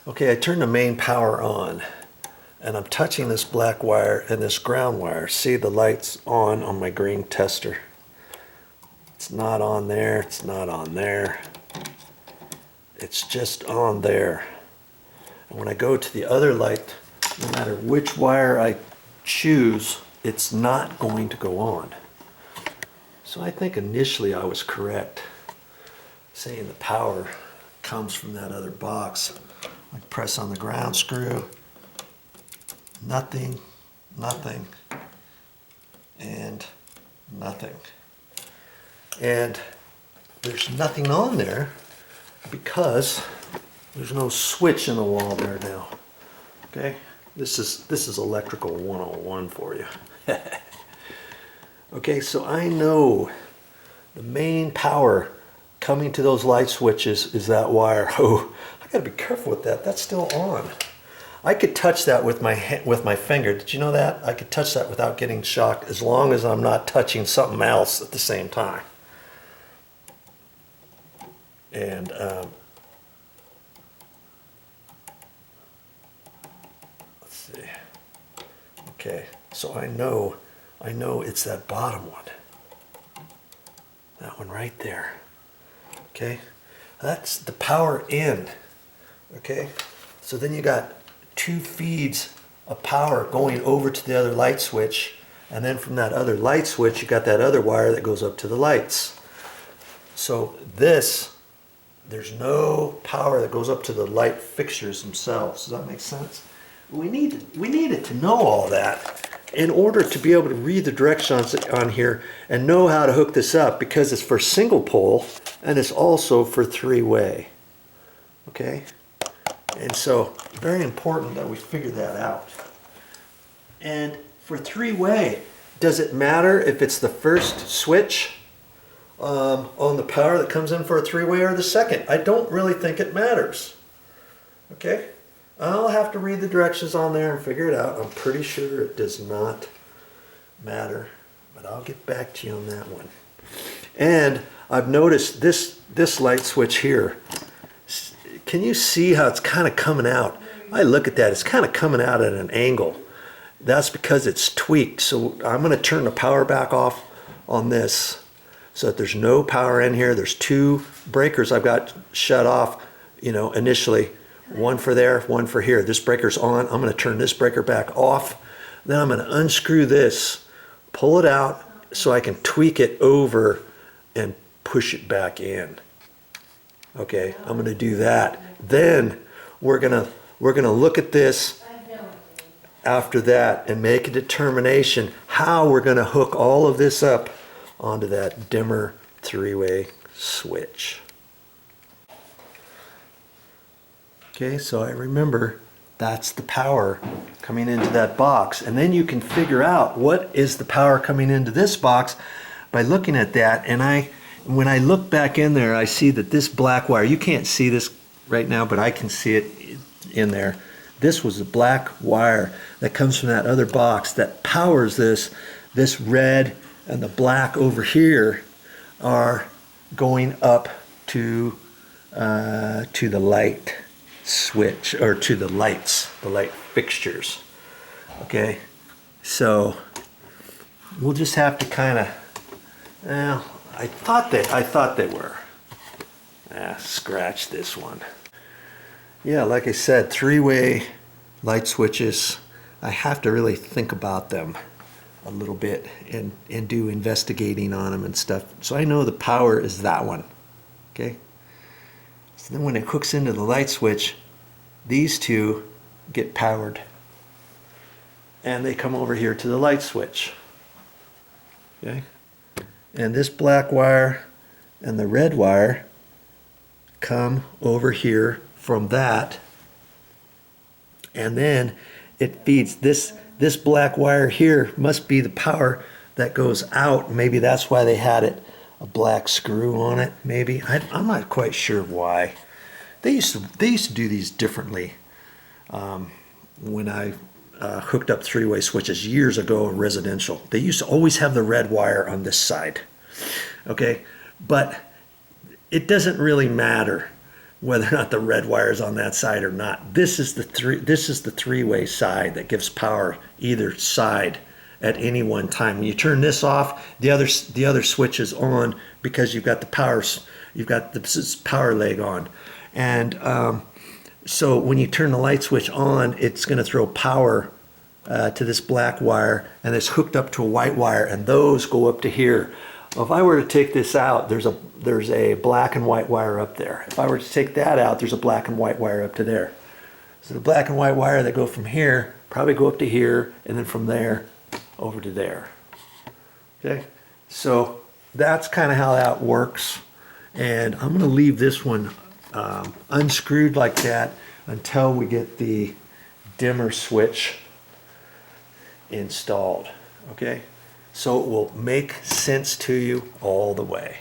Okay, I turned the main power on and I'm touching this black wire and this ground wire. See, the light's on my green tester. It's not on there, it's not on there. It's just on there. And when I go to the other light, no matter which wire I choose, it's not going to go on. So I think initially I was correct, saying the power comes from that other box. I press on the ground screw, nothing, nothing, and nothing. And there's nothing on there because there's no switch in the wall there now. Okay, this is electrical 101 for you. Okay, so I know the main power coming to those light switches is that wire. Oh, I gotta be careful with that. That's still on. I could touch that with my finger. Did you know that? I could touch that without getting shocked as long as I'm not touching something else at the same time. And let's see. Okay, so I know it's that bottom one. That one right there. Okay, that's the power in. Okay, so then you got two feeds of power going over to the other light switch, and then from that other light switch you got that other wire that goes up to the lights. So there's no power that goes up to the light fixtures themselves. Does that make sense? We needed to know all that in order to be able to read the directions on here and know how to hook this up, because it's for single pole and it's also for three-way. Okay? And so very important that we figure that out. And for three-way, does it matter if it's the first switch on the power that comes in for a three-way or the second? I don't really think it matters. Okay? I'll have to read the directions on there and figure it out. I'm pretty sure it does not matter, but I'll get back to you on that one. And I've noticed this light switch here. Can you see how it's kind of coming out? I look at that, it's kind of coming out at an angle. That's because it's tweaked. So I'm going to turn the power back off on this so that there's no power in here. There's two breakers I've got shut off, initially. One for there, one for here. This breaker's on. I'm going to turn this breaker back off. Then I'm going to unscrew this, pull it out so I can tweak it over and push it back in. Okay, I'm going to do that. Then we're going to look at this after that and make a determination how we're going to hook all of this up onto that dimmer three-way switch. Okay, so I remember that's the power coming into that box. And then you can figure out what is the power coming into this box by looking at that. And when I look back in there, I see that this black wire, you can't see this right now, but I can see it in there. This was the black wire that comes from that other box that powers this. This red and the black over here are going up to the light switch, or to the lights, the light fixtures. Okay, so we'll just have to kind of, well, I thought they were. Scratch this one. Yeah, like I said, three-way light switches, I have to really think about them a little bit and do investigating on them and stuff. So I know the power is that one. Okay. So then when it hooks into the light switch, these two get powered and they come over here to the light switch. Okay. And this black wire and the red wire come over here from that, and then it feeds this black wire here. Must be the power that goes out. Maybe that's why they had it a black screw on it. Maybe I'm not quite sure why. They used to do these differently when I hooked up three-way switches years ago in residential. They used to always have the red wire on this side. Okay, but it doesn't really matter. whether or not the red wire is on that side or not. This is the three-way side that gives power either side at any one time. When you turn this off, the other switch is on because you've got the this power leg on. And so when you turn the light switch on, it's going to throw power to this black wire, and it's hooked up to a white wire, and those go up to here. Well, if I were to take this out, there's a black and white wire up there. If I were to take that out, there's a black and white wire up to there. So the black and white wire that go from here probably go up to here, and then from there over to there. Okay, so that's kind of how that works. And I'm going to leave this one unscrewed like that until we get the dimmer switch installed. Okay, so it will make sense to you all the way.